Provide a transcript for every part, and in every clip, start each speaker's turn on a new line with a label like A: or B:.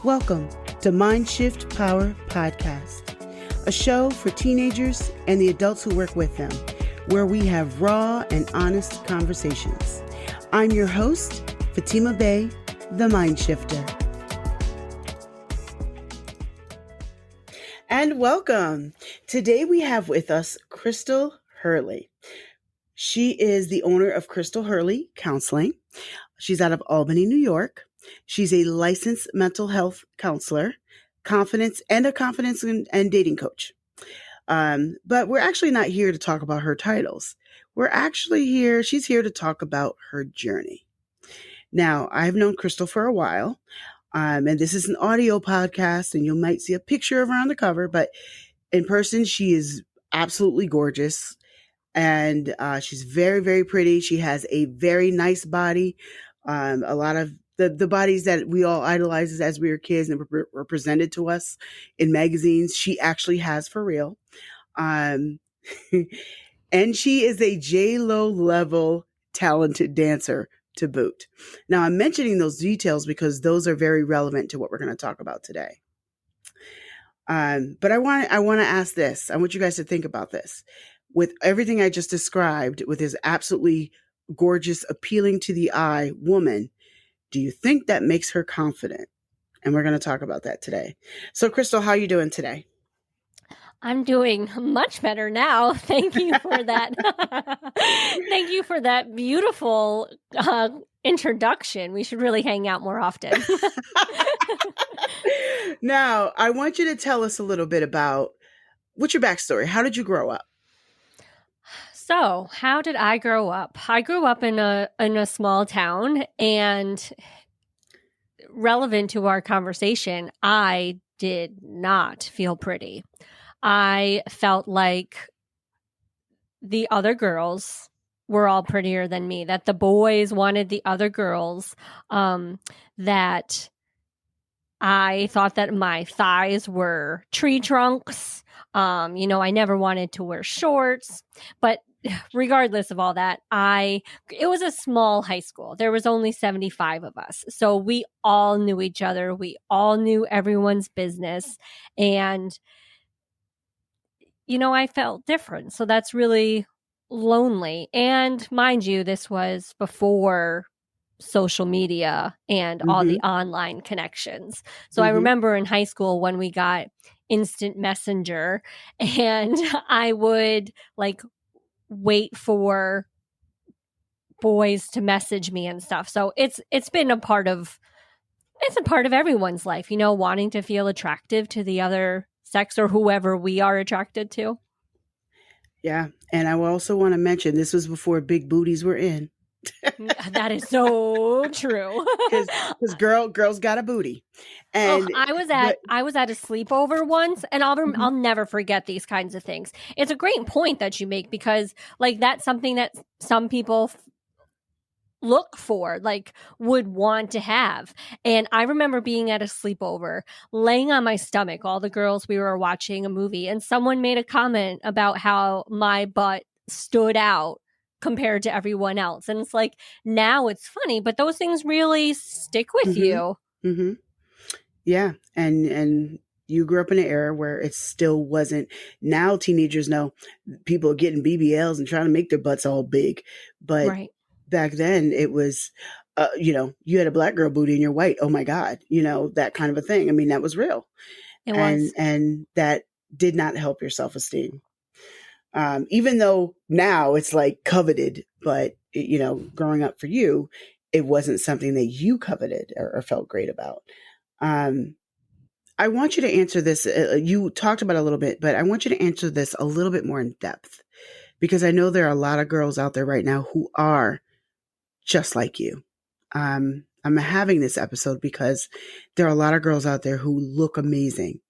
A: Welcome to Mind Shift Power Podcast, a show for teenagers and the adults who work with them, where we have raw and honest conversations. I'm your host, Fatima Bey, the Mind Shifter. And welcome. Today we have with us Krystle Hurley. She is the owner of Krystle Hurley Counseling. She's out of Albany, New York. She's a licensed mental health counselor, confidence and dating coach. But we're actually not here to talk about her titles. She's here to talk about her journey. Now, I've known Krystle for a while, and this is an audio podcast, and you might see a picture of her on the cover, but in person, she is absolutely gorgeous, and she's very, very pretty. She has a very nice body, a lot of the bodies that we all idolized as we were kids and were presented to us in magazines, she actually has for real. And she is a J-Lo level talented dancer to boot. Now, I'm mentioning those details because those are very relevant to what we're going to talk about today. But I want to ask this. I want you guys to think about this. With everything I just described, with his absolutely gorgeous, appealing to the eye woman, do you think that makes her confident? And we're going to talk about that today. So, Krystle, how are you doing today?
B: I'm doing much better now. Thank you for that. Thank you for that beautiful introduction. We should really hang out more often.
A: Now, I want you to tell us a little bit about what's your backstory? How did you grow up?
B: So, how did I grow up? I grew up in a small town, and relevant to our conversation, I did not feel pretty. I felt like the other girls were all prettier than me, that the boys wanted the other girls, that I thought that my thighs were tree trunks. I never wanted to wear shorts, but regardless of all that, it was a small high school. There was only 75 of us. So we all knew each other. We all knew everyone's business. And, I felt different. So that's really lonely. And mind you, this was before social media and all the online connections. So I remember in high school when we got instant messenger, and I would wait for boys to message me and stuff. So it's a part of everyone's life, wanting to feel attractive to the other sex or whoever we are attracted to.
A: Yeah. And I also want to mention this was before big booties were in.
B: That is so true.
A: Because girls got a booty. And
B: I was at a sleepover once, and I'll never forget these kinds of things. It's a great point that you make, because that's something that some people look for, would want to have. And I remember being at a sleepover, laying on my stomach, all the girls, we were watching a movie, and someone made a comment about how my butt stood out compared to everyone else. And it's now it's funny, but those things really stick with you.
A: Mm-hmm. Yeah. And you grew up in an era where it still wasn't. Now teenagers know people are getting BBLs and trying to make their butts all big. But back then it was, you had a black girl booty and you're white. Oh my God. That kind of a thing. I mean, that was real. It was. And that did not help your self-esteem. Even though now it's coveted, but growing up for you, it wasn't something that you coveted or felt great about. I want you to answer this. You talked about it a little bit, but I want you to answer this a little bit more in depth, because I know there are a lot of girls out there right now who are just like you. I'm having this episode because there are a lot of girls out there who look amazing.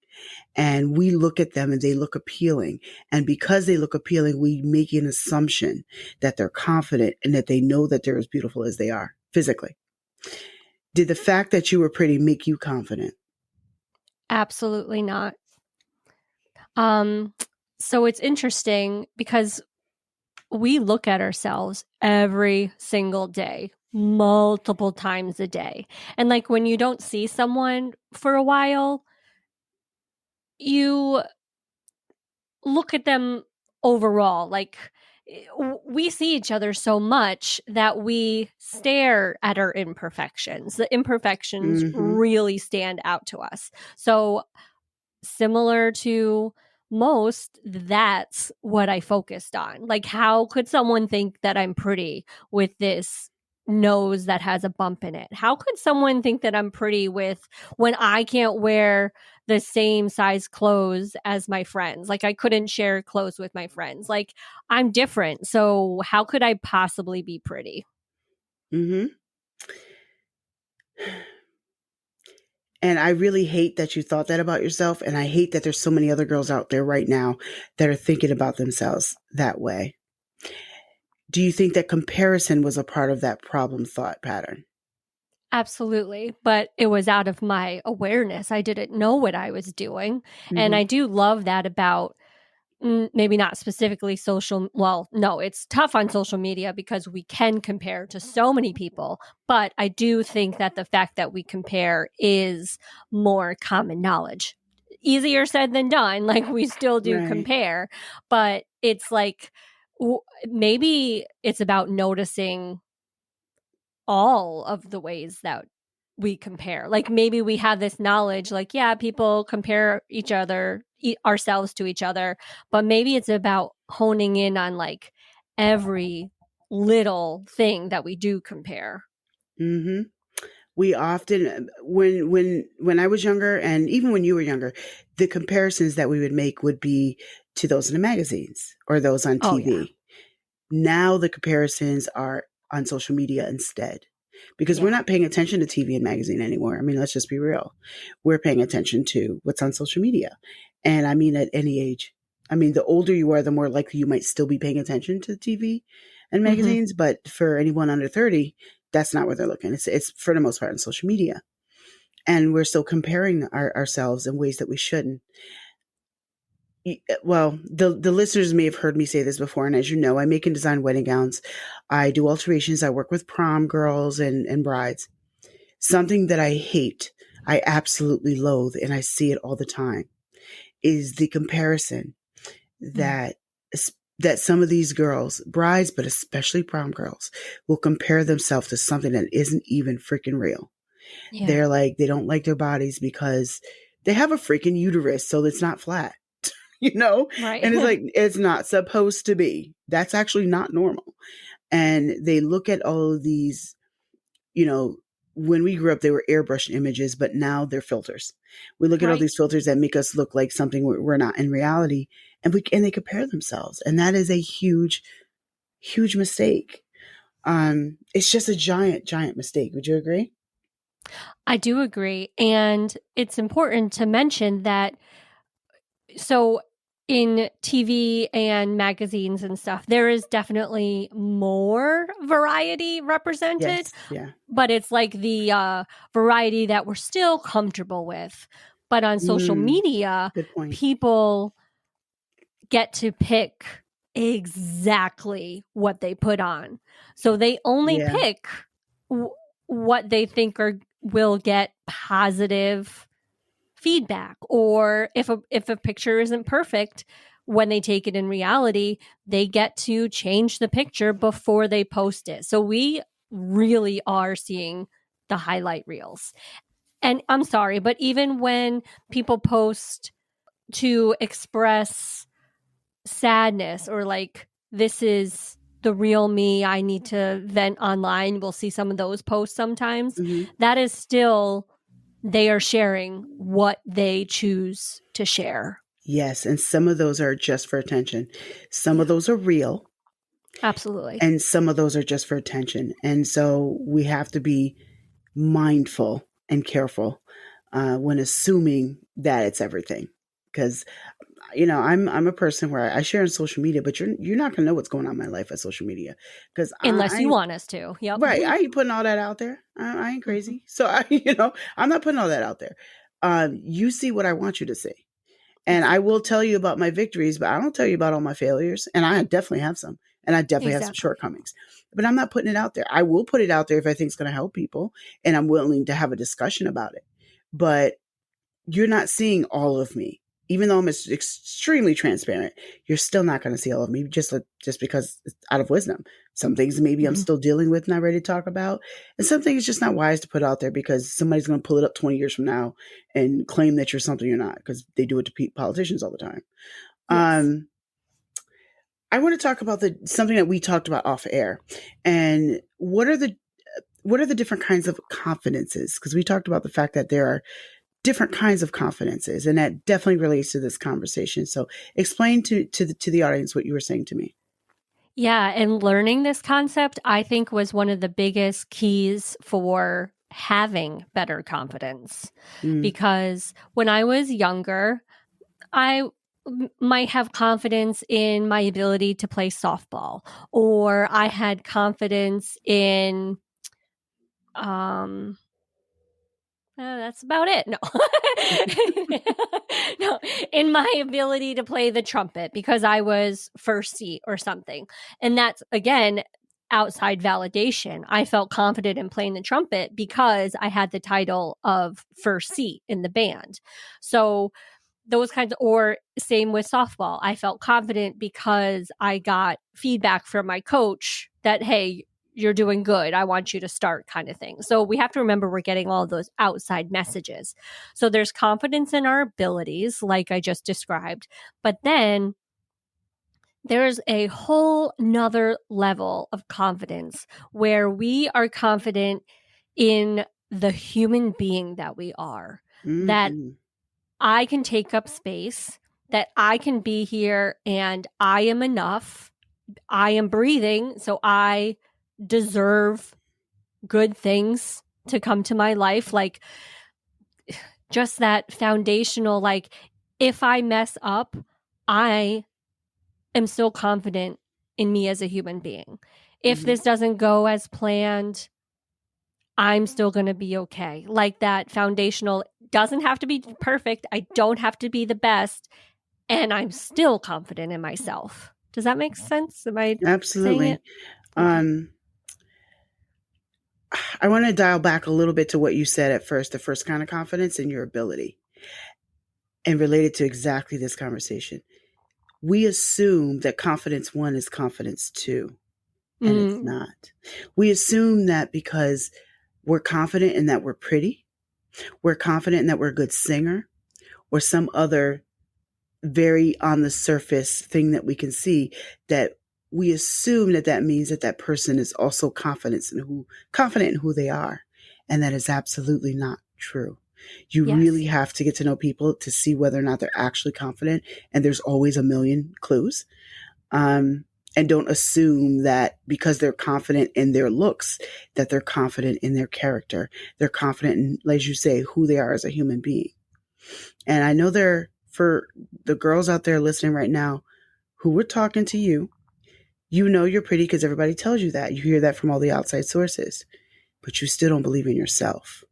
A: And we look at them and they look appealing. And because they look appealing, we make an assumption that they're confident and that they know that they're as beautiful as they are physically. Did the fact that you were pretty make you confident?
B: Absolutely not. So it's interesting because we look at ourselves every single day. multiple times a day. And like when you don't see someone for a while, you look at them overall. Like we see each other so much that we stare at our imperfections. The imperfections
A: Mm-hmm.
B: really stand out to us. So similar to most, that's what I focused on. Like, how could someone think that I'm pretty with this nose that has a bump in it? How could someone think that I'm pretty with when I can't wear the same size clothes as my friends? Like, I couldn't share clothes with my friends. Like, I'm different. So, how could I possibly be pretty?
A: Mm-hmm. And I really hate that you thought that about yourself. And I hate that there's so many other girls out there right now that are thinking about themselves that way. Do you think that comparison was a part of that problem thought pattern?
B: Absolutely. But it was out of my awareness. I didn't know what I was doing. And
A: Mm-hmm.
B: I do love that about maybe not specifically social. Well, no, it's tough on social media because we can compare to so many people. But I do think that the fact that we compare is more common knowledge. Easier said than done. Like we still do
A: Right.
B: compare, but it's like maybe it's about noticing all of the ways that we compare. Like maybe we have this knowledge, like, yeah, people compare each other, ourselves to each other, but maybe it's about honing in on like every little thing that we do compare.
A: Mm-hmm. We often, when I was younger, and even when you were younger, the comparisons that we would make would be to those in the magazines or those on
B: Oh, yeah.
A: TV. Now the comparisons are on social media instead because we're
B: Yeah.
A: not paying attention to TV and magazine anymore. I mean, let's just be real. We're paying attention to what's on social media. And I mean, at any age. I mean, the older you are, the more likely you might still be paying attention to TV and
B: Mm-hmm.
A: magazines. But for anyone under 30, that's not where they're looking. It's for the most part on social media. And we're still comparing ourselves in ways that we shouldn't. Well, the listeners may have heard me say this before, and as you know, I make and design wedding gowns. I do alterations. I work with prom girls and brides. Something that I hate, I absolutely loathe, and I see it all the time, is the comparison
B: Mm.
A: that that some of these girls, brides, but especially prom girls, will compare themselves to something that isn't even freaking real.
B: Yeah.
A: They're like, they don't like their bodies because they have a freaking uterus, so it's not flat. you know?
B: Right.
A: And it's like, it's not supposed to be. That's actually not normal. And they look at all of these, you know, when we grew up, they were airbrushed images, but now they're filters. We look at all
B: Right.
A: these filters that make us look like something we're not in reality, and they compare themselves, and that is a huge, huge mistake. It's just a giant, giant mistake. Would you agree?
B: I do agree. And it's important to mention that so in TV and magazines and stuff, there is definitely more variety represented,
A: Yes. Yeah.
B: but it's like the variety that we're still comfortable with. But on social
A: Mm,
B: media,
A: good point.
B: people get to pick exactly what they put on. So they only
A: Yeah.
B: pick w- what they think are will get positive feedback, or if a picture isn't perfect when they take it in reality, they get to change the picture before they post it. So we really are seeing the highlight reels. And I'm sorry, but even when people post to express sadness or like this is the real me, I need to vent online, we'll see some of those posts sometimes.
A: Hmm.
B: That is still they are sharing what they choose to share.
A: Yes, and some of those are just for attention. Some of
B: Yeah,
A: those are real,
B: absolutely.
A: and some of those are just for attention. And so we have to be mindful and careful when assuming that it's everything, because I'm a person where I share on social media, but you're not gonna know what's going on in my life at social media because
B: Unless
A: I
B: you
A: ain't
B: want us to. Yep.
A: right. I ain't putting all that out there. I ain't
B: Mhm.
A: crazy, so I'm not putting all that out there. You see what I want you to see. And I will
B: Exactly.
A: tell you about my victories, but I don't tell you about all my failures. And I definitely have some. And I definitely have some
B: Exactly.
A: shortcomings, but I'm not putting it out there. I will put it out there if I think it's going to help people and I'm willing to have a discussion about it. But you're not seeing all of me. Even though I'm extremely transparent, you're still not going to see all of me just because it's out of wisdom. Some things maybe I'm
B: Mhm.
A: still dealing with, not ready to talk about. And some things it's just not wise to put out there because somebody's going to pull it up 20 years from now and claim that you're something you're not because they do it to politicians all the time.
B: Yes.
A: I want to talk about something that we talked about off air. And what are the different kinds of confidences? Because we talked about the fact that there are different kinds of confidences, and that definitely relates to this conversation. So explain to the audience what you were saying to me.
B: Yeah, and learning this concept, I think, was one of the biggest keys for having better confidence.
A: Mm,
B: Because when I was younger, I might have confidence in my ability to play softball, or I had confidence in, that's about it. No. No, in my ability to play the trumpet because I was first seat or something. And that's, again, outside validation. I felt confident in playing the trumpet because I had the title of first seat in the band. So those kinds of, or same with softball. I felt confident because I got feedback from my coach that, hey, you're doing good. I want you to start, kind of thing. So we have to remember we're getting all of those outside messages. So there's confidence in our abilities, like I just described, but then there's a whole nother level of confidence where we are confident in the human being that we are, that
A: mm-hmm.
B: I can take up space, that I can be here and I am enough. I am breathing, so I deserve good things to come to my life. Like, just that foundational, like, if I mess up, I am still confident in me as a human being. If
A: Mm-hmm.
B: this doesn't go as planned, I'm still going to be okay. Like, that foundational doesn't have to be perfect. I don't have to be the best. And I'm still confident in myself. Does that make sense? Am I saying
A: Absolutely.
B: it? Okay.
A: I want to dial back a little bit to what you said at first, the first kind of confidence in your ability, and relate it to exactly this conversation. We assume that confidence one is confidence two, and it's
B: Mm,
A: not. We assume that because we're confident in that we're pretty, we're confident in that we're a good singer, or some other very on the surface thing that we can see, that we assume that that means that that person is also confident in who they are, and that is absolutely not true. You really
B: yes.
A: have to get to know people to see whether or not they're actually confident, and there's always a million clues. And don't assume that because they're confident in their looks, that they're confident in their character. They're confident in, as you say, who they are as a human being. And I know for the girls out there listening right now who we're talking to you, you know you're pretty because everybody tells you that. You hear that from all the outside sources, but you still don't believe in yourself.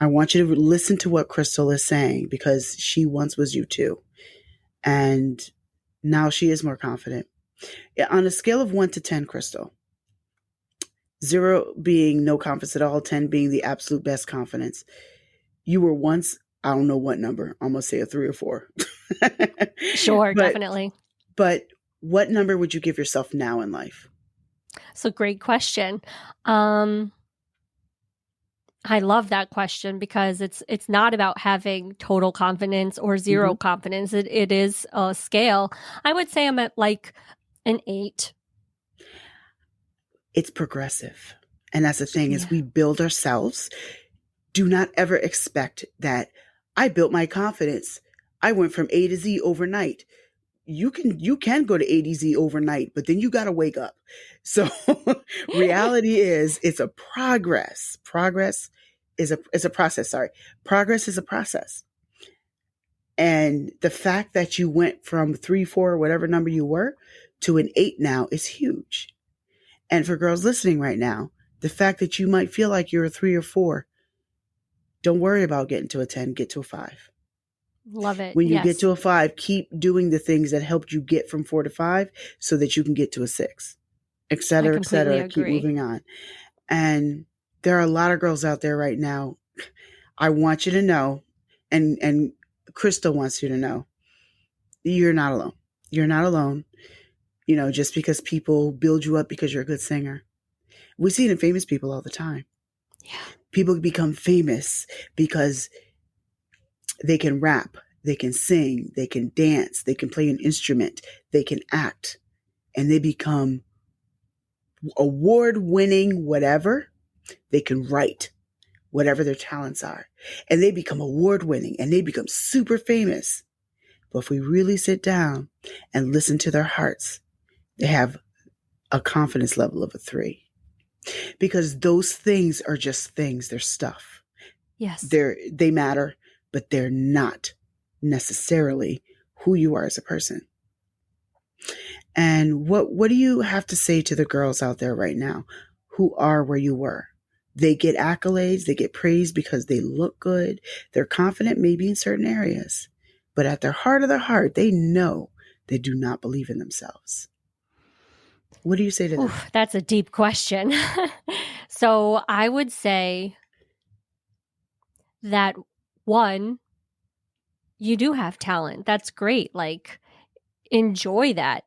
A: I want you to listen to what Krystle is saying because she once was you too. And now she is more confident. On a scale of 1 to 10, Krystle, 0 being no confidence at all, 10 being the absolute best confidence. You were once, I don't know what number, I'm going to say a 3 or 4.
B: Sure,
A: but
B: definitely.
A: but what number would you give yourself now in life?
B: So, great question. I love that question because it's not about having total confidence or
A: Mm-hmm.
B: zero confidence. It is a scale. I would say I'm at like an 8.
A: It's progressive. And that's the thing is
B: Yeah.
A: we build ourselves. Do not ever expect that I built my confidence. I went from A to Z overnight. You can go to A to Z overnight, but then you got to wake up. So reality is it's a progress. Progress is a process. Sorry. Progress is a process. And the fact that you went from 3, 4, whatever number you were to an 8 now is huge. And for girls listening right now, the fact that you might feel like you're a 3 or 4, don't worry about getting to a 10, get to a 5.
B: Love it.
A: When you get
B: Yes.
A: to a 5, keep doing the things that helped you get from 4 to 5 so that you can get to a 6, et
B: I
A: cetera, et
B: completely
A: cetera. Keep
B: agree.
A: moving on. And there are a lot of girls out there right now. I want you to know, and Krystle wants you to know, you're not alone. You're not alone. Just because people build you up because you're a good singer. We see it in famous people all the time.
B: Yeah.
A: People become famous because they can rap, they can sing, they can dance, they can play an instrument, they can act, and they become award winning whatever. They can write whatever their talents are, and they become award winning and they become super famous. But if we really sit down and listen to their hearts, they have a confidence level of a 3, because those things are just things. They're stuff.
B: Yes.
A: They matter, but they're not necessarily who you are as a person. And what do you have to say to the girls out there right now who are where you were? They get accolades, they get praise because they look good. They're confident maybe in certain areas, but at their heart of their heart, they know they do not believe in themselves. What do you say to them?
B: Oof, that's a deep question. So I would say that one, you do have talent. That's great. Like, enjoy that.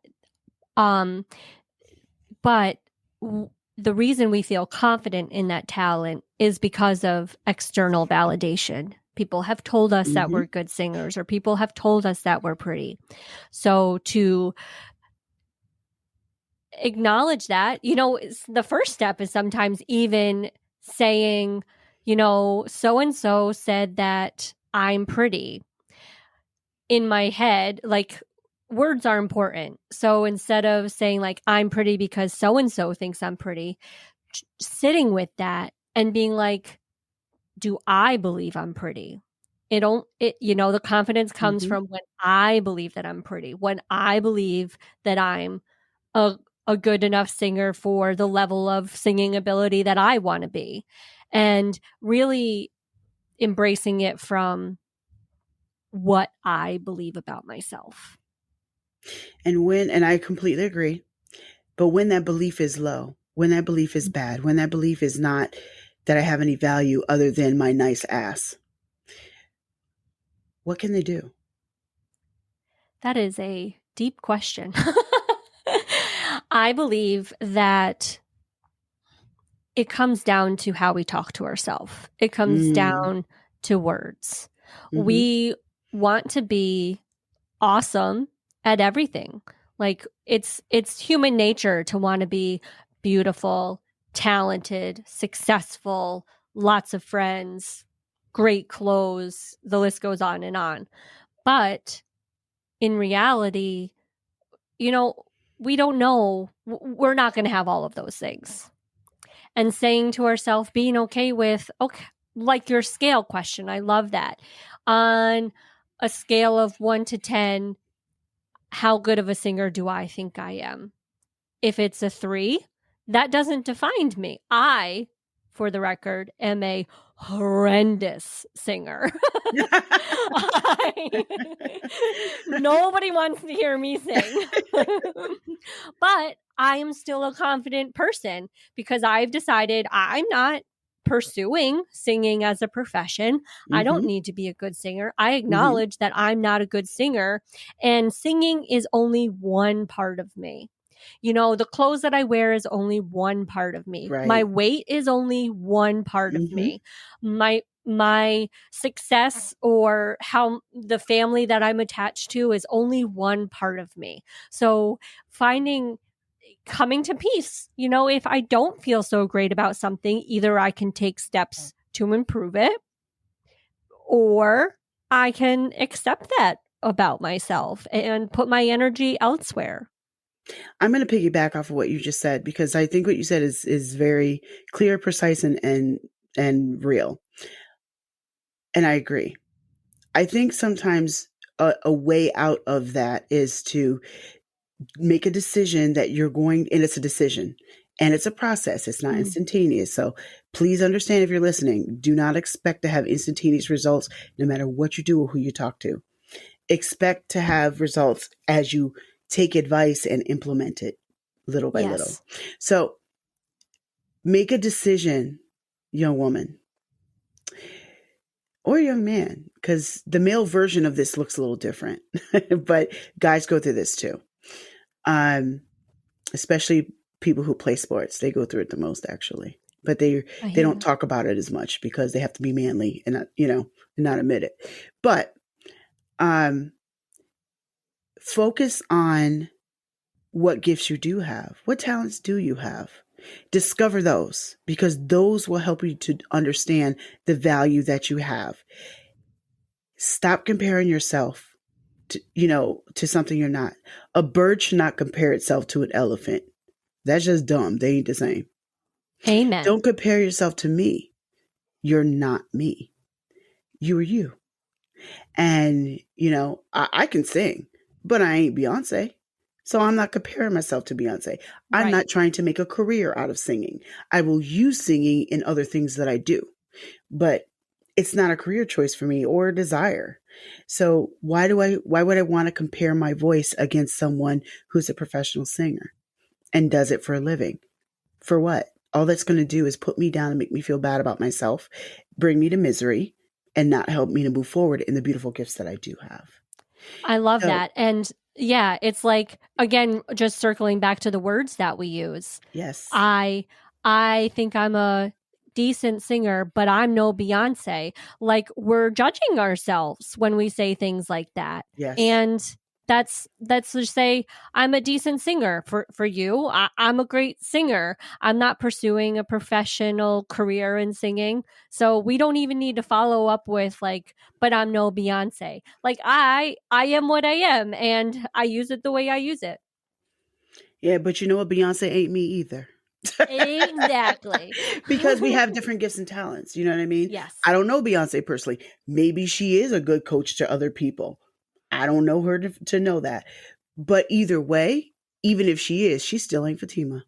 B: Um, but the reason we feel confident in that talent is because of external validation. People have told us that
A: Mm-hmm.
B: we're good singers, or people have told us that we're pretty. So to acknowledge that, the first step is sometimes even saying, so and so said that I'm pretty. In my head, like, words are important. So instead of saying, like, I'm pretty because so and so thinks I'm pretty, sitting with that and being like, do I believe I'm pretty? The confidence comes
A: Mm-hmm.
B: from when I believe that I'm pretty, when I believe that I'm a, a good enough singer for the level of singing ability that I want to be, and really embracing it from what I believe about myself.
A: And I completely agree. But when that belief is low, when that belief is bad, when that belief is not that I have any value other than my nice ass, what can they do?
B: That is a deep question. I believe that it comes down to how we talk to ourselves. It comes
A: Mm.
B: down to words.
A: Mm-hmm.
B: We want to be awesome at everything. Like, it's human nature to want to be beautiful, talented, successful, lots of friends, great clothes, the list goes on and on. But in reality, you know, we don't know. We're not going to have all of those things. And saying to ourselves, being okay with, okay, like your scale question, I love that. On a scale of 1 to 10, how good of a singer do I think I am? If it's a 3, that doesn't define me. I, for the record, am a horrendous singer. Nobody wants to hear me sing. But I am still a confident person because I've decided I'm not pursuing singing as a profession. I don't
A: Mm-hmm.
B: need to be a good singer. I
A: Mm-hmm.
B: acknowledge that I'm not a good singer, and singing is only one part of me. The clothes that I wear is only one part of me. My
A: Right.
B: weight is only one part of
A: Mm-hmm.
B: me. My success or how the family that I'm attached to is only one part of me. So coming to peace, if I don't feel so great about something, either I can take steps to improve it, or I can accept that about myself and put my energy elsewhere.
A: I'm going to piggyback off of what you just said, because I think what you said is very clear, precise, and real. And I agree. I think sometimes a way out of that is to make a decision that you're going, and it's a decision and it's a process. It's not
B: Mm.
A: instantaneous. So please understand, if you're listening, do not expect to have instantaneous results no matter what you do or who you talk to. expect to have results as you take advice and implement it little by little.
B: Yes.
A: So make a decision, young woman or young man, because the male version of this looks a little different, but guys go through this too. Um, Especially people who play sports, they go through it the most actually, but
B: I
A: they
B: hear
A: don't
B: that.
A: talk about it as much because they have to be manly and not, not admit it. But um, focus on what gifts you do have. What talents do you have? Discover those because those will help you to understand the value that you have. Stop comparing yourself to something you're not. A bird should not compare itself to an elephant. That's just dumb. They ain't the same.
B: Amen.
A: Don't compare yourself to me. You're not me. You are you. And, I can sing, but I ain't Beyonce. So I'm not comparing myself to Beyonce. I'm
B: Right.
A: not trying to make a career out of singing. I will use singing in other things that I do, but it's not a career choice for me or a desire. So why would I want to compare my voice against someone who's a professional singer and does it for a living? For what? All that's going to do is put me down and make me feel bad about myself, bring me to misery, and not help me to move forward in the beautiful gifts that I do have.
B: I love
A: So,
B: that. And yeah, it's like, again, just circling back to the words that we use.
A: yes,
B: I think I'm a decent singer, but I'm no Beyonce. Like, we're judging ourselves when we say things like that.
A: yes.
B: And that's to say I'm a decent singer for you. I'm a great singer. I'm not pursuing a professional career in singing, so we don't even need to follow up with like, but I'm no Beyonce. Like, I am what I am, and I use it the way I use it.
A: Yeah, but you know what? Beyonce ain't me either.
B: Exactly.
A: Because we have different gifts and talents. You know what I mean?
B: Yes.
A: I don't know Beyonce personally. Maybe she is a good coach to other people. I don't know her to know that. But either way, even if she is, she still ain't Fatima.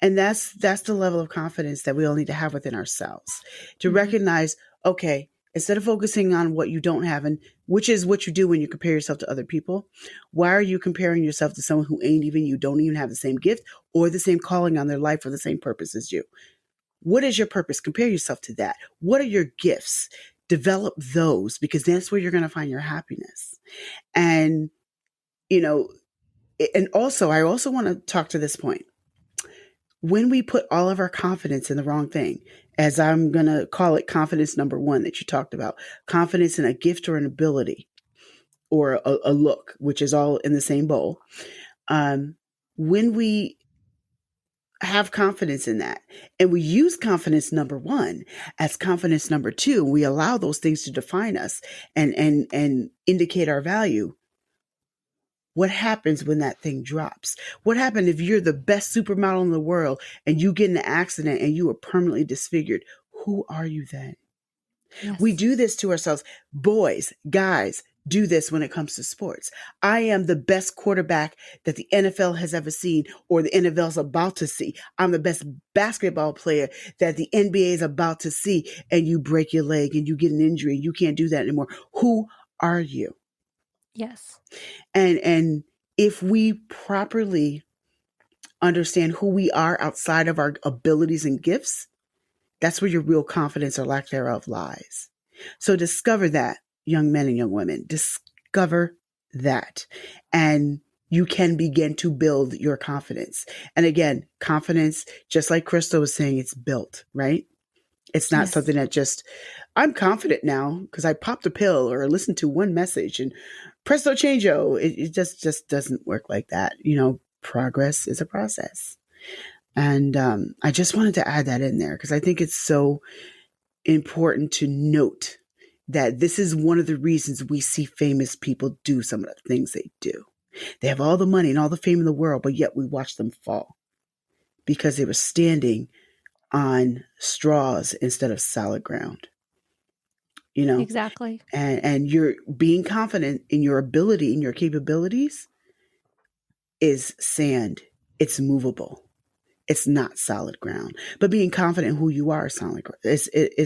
A: And that's the level of confidence that we all need to have within ourselves to
B: Mhm.
A: recognize, okay, instead of focusing on what you don't have, and which is what you do when you compare yourself to other people, why are you comparing yourself to someone who ain't even you, don't even have the same gift or the same calling on their life or the same purpose as you? What is your purpose? Compare yourself to that. What are your gifts? Develop those because that's where you're going to find your happiness. And you know and also I also want to talk to this point. When we put all of our confidence in the wrong thing, as I'm going to call it confidence number one that you talked about, confidence in a gift or an ability or a look, which is all in the same bowl. When we have confidence in that and we use confidence number one as confidence number two, we allow those things to define us and indicate our value. What happens when that thing drops? What happens if you're the best supermodel in the world and you get in an accident and you are permanently disfigured? Who are you then? We
B: Yes.
A: do this to ourselves. Boys, guys, do this when it comes to sports. I am the best quarterback that the NFL has ever seen or the NFL is about to see. I'm the best basketball player that the NBA is about to see. And you break your leg and you get an injury. You can't do that anymore. Who are you?
B: Yes.
A: And if we properly understand who we are outside of our abilities and gifts, that's where your real confidence or lack thereof lies. So discover that, young men and young women. Discover that. And you can begin to build your confidence. And again, confidence, just like Krystle was saying, it's built, right? It's not
B: Yes.
A: something that just, I'm confident now because I popped a pill or listened to one message and presto changeo. It just doesn't work like that. Progress is a process. And I just wanted to add that in there because I think it's so important to note that this is one of the reasons we see famous people do some of the things they do. They have all the money and all the fame in the world, but yet we watch them fall because they were standing on straws instead of solid ground. You know,
B: Exactly.
A: and you're being confident in your ability and your capabilities is sand. It's movable. It's not solid ground. But being confident in who you are is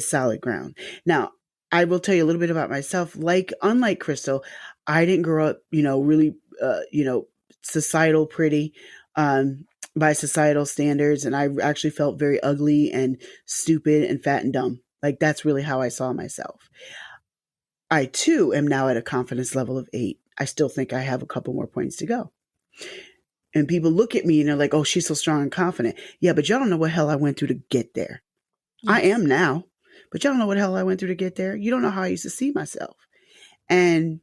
A: solid ground. Now, I will tell you a little bit about myself. Unlike Krystle, I didn't grow up, really, societal pretty, um, by societal standards. And I actually felt very ugly and stupid and fat and dumb. Like, that's really how I saw myself. I too am now at a confidence level of 8. I still think I have a couple more points to go. And people look at me and they're like, oh, she's so strong and confident. Yeah, but y'all don't know what hell I went through to get there. I
B: Yes.
A: am now, but y'all don't know what hell I went through to get there. You don't know how I used to see myself. And,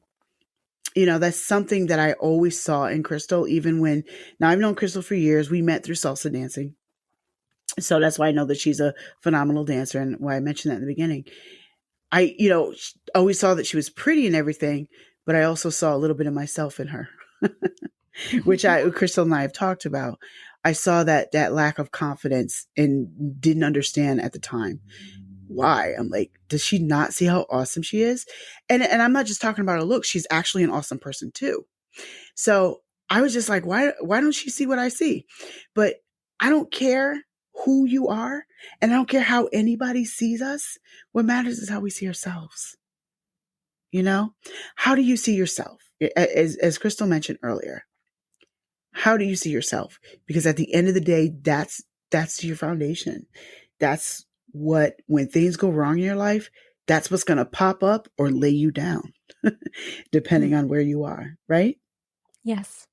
A: that's something that I always saw in Krystle, even when, now I've known Krystle for years. We met through salsa dancing. So that's why I know that she's a phenomenal dancer, and why I mentioned that in the beginning. I, always saw that she was pretty and everything, but I also saw a little bit of myself in her, which Krystle and I have talked about. I saw that lack of confidence and didn't understand at the time why. I'm like, does she not see how awesome she is? And I'm not just talking about her look. She's actually an awesome person too. So I was just like, why don't she see what I see? But I don't care who you are, and I don't care how anybody sees us. What matters is how we see ourselves. How do you see yourself? As Krystle mentioned earlier, how do you see yourself? Because at the end of the day, that's your foundation. That's what, when things go wrong in your life, that's what's going to pop up or lay you down, depending on where you are, right?
B: Yes.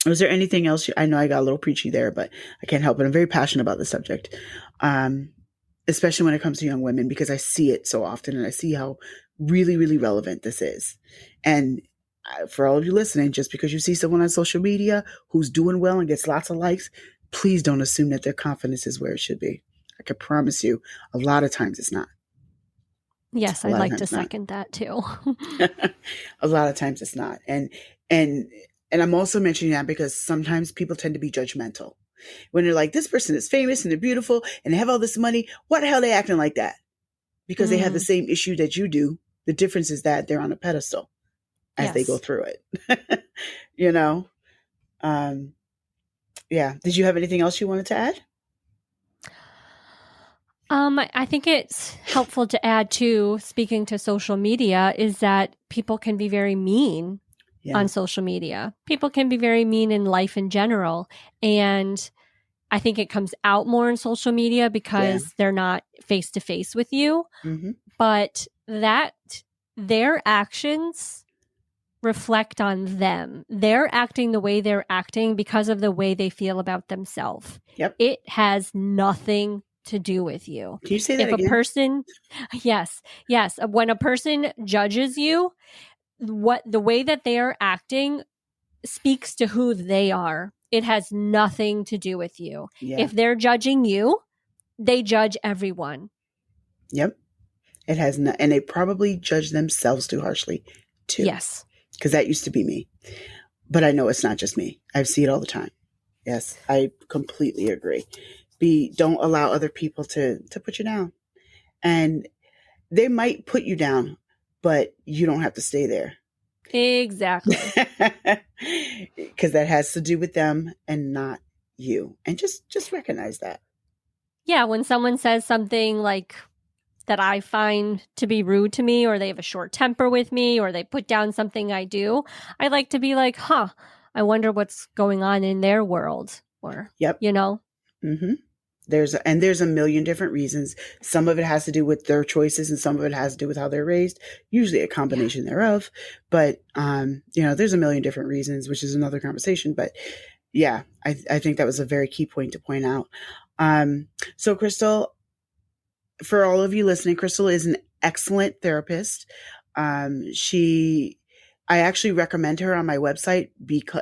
A: Was there anything else? I know I got a little preachy there, but I can't help it. I'm very passionate about the subject, especially when it comes to young women, because I see it so often and I see how really, really relevant this is. And for all of you listening, just because you see someone on social media who's doing well and gets lots of likes, please don't assume that their confidence is where it should be. I can promise you, a lot of times it's not.
B: Yes,
A: A
B: I'd
A: lot of
B: like to
A: times it's not.
B: second that too.
A: A lot of times it's not. And I'm also mentioning that because sometimes people tend to be judgmental. When they're like, this person is famous and they're beautiful and they have all this money, what the hell are they acting like that? Because they have the same issue that you do. The difference is that they're on a pedestal as they go
B: Yes.
A: through it. you know? Yeah. Did you have anything else you wanted to add?
B: I think it's helpful to add to, speaking to social media, is that people can be very mean on social media. People can be very mean in life in general. And I think it comes out more in social media because they're not face to face with you.
A: Mm-hmm.
B: But that their actions reflect on them. They're acting the way they're acting because of the way they feel about themselves.
A: Yep.
B: It has nothing to do with you.
A: Can you say that
B: If
A: again?
B: a person, yes, when a person judges you, what the way that they are acting speaks to who they are. It has nothing to do with you.
A: Yeah.
B: If they're judging you, they judge everyone.
A: Yep. It has not, and they probably judge themselves too harshly too.
B: Yes.
A: Because that used to be me. But I know it's not just me. I see it all the time. Yes, I completely agree. Don't allow other people to put you down. And they might put you down, but you don't have to stay there.
B: Exactly.
A: Because that has to do with them and not you. And just recognize that.
B: Yeah, when someone says something like that I find to be rude to me, or they have a short temper with me, or they put down something I do, I like to be like, I wonder what's going on in their world. Or,
A: Yep. Mm-hmm. There's a million different reasons. Some of it has to do with their choices and some of it has to do with how they're raised, usually a combination thereof. But, there's a million different reasons, which is another conversation. But yeah, I think that was a very key point to point out. So Krystle, for all of you listening, Krystle is an excellent therapist. I actually recommend her on my website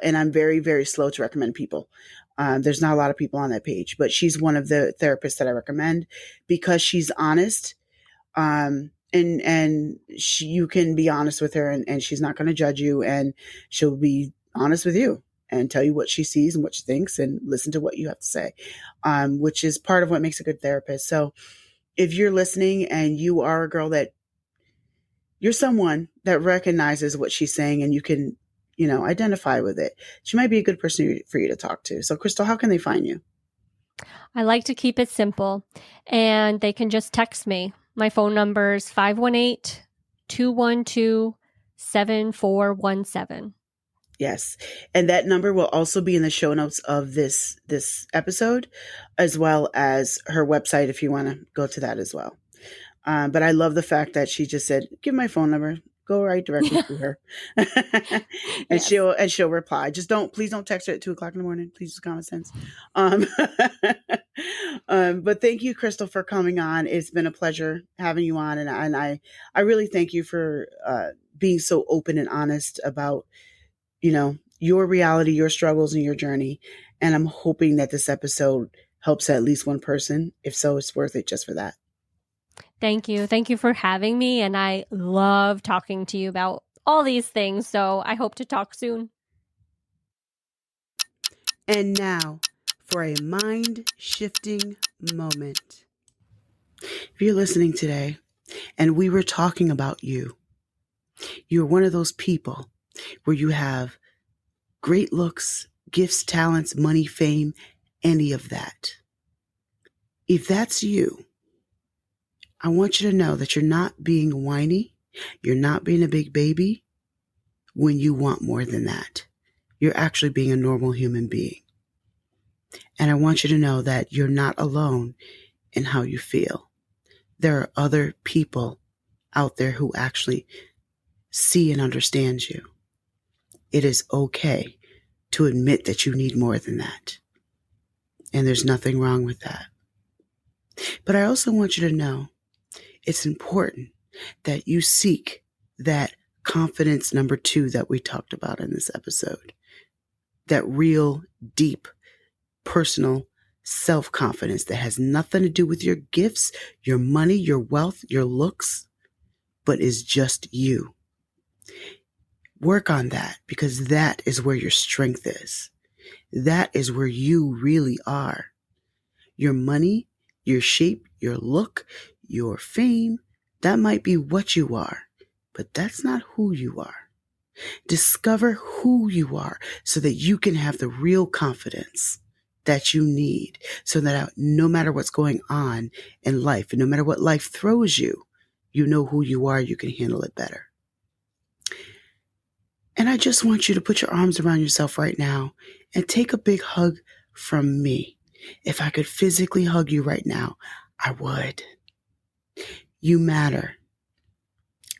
A: and I'm very, very slow to recommend people. There's not a lot of people on that page, but she's one of the therapists that I recommend because she's honest. And you can be honest with her and she's not going to judge you and she'll be honest with you and tell you what she sees and what she thinks and listen to what you have to say, which is part of what makes a good therapist. So if you're listening and you are a girl that you're someone that recognizes what she's saying and you can, identify with it, she might be a good person for you to talk to. So Krystle, how can they find you?
B: I like to keep it simple, and they can just text me. My phone number is 518-212 7417.
A: Yes. And that number will also be in the show notes of this episode, as well as her website if you want to go to that as well. But I love the fact that she just said, give my phone number, go right directly to her. And
B: Yes.
A: she'll reply. Please don't text her at 2:00 in the morning. Please use common sense. But thank you, Krystle, for coming on. It's been a pleasure having you on. And I really thank you for being so open and honest about, your reality, your struggles, and your journey. And I'm hoping that this episode helps at least one person. If so, it's worth it just for that.
B: Thank you. Thank you for having me. And I love talking to you about all these things. So I hope to talk soon.
A: And now for a mind-shifting moment. If you're listening today and we were talking about you're one of those people where you have great looks, gifts, talents, money, fame, any of that. If that's you, I want you to know that you're not being whiny. You're not being a big baby when you want more than that. You're actually being a normal human being. And I want you to know that you're not alone in how you feel. There are other people out there who actually see and understand you. It is okay to admit that you need more than that. And there's nothing wrong with that. But I also want you to know it's important that you seek that confidence number 2 that we talked about in this episode. That real, deep, personal self-confidence that has nothing to do with your gifts, your money, your wealth, your looks, but is just you. Work on that, because that is where your strength is. That is where you really are. Your money, your shape, your look, your fame, that might be what you are, but that's not who you are. Discover who you are so that you can have the real confidence that you need, so that no matter what's going on in life and no matter what life throws you, you know who you are, you can handle it better. And I just want you to put your arms around yourself right now and take a big hug from me. If I could physically hug you right now, I would. You matter.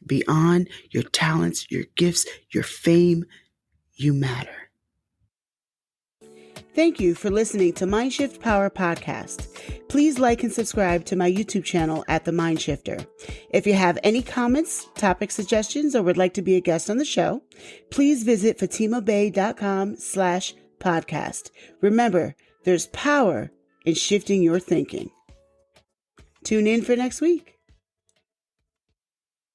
A: Beyond your talents, your gifts, your fame, you matter. Thank you for listening to Mindshift Power Podcast. Please like and subscribe to my YouTube channel at The Mindshifter. If you have any comments, topic suggestions, or would like to be a guest on the show, please visit fatimabay.com/podcast. Remember, there's power in shifting your thinking. Tune in for next week.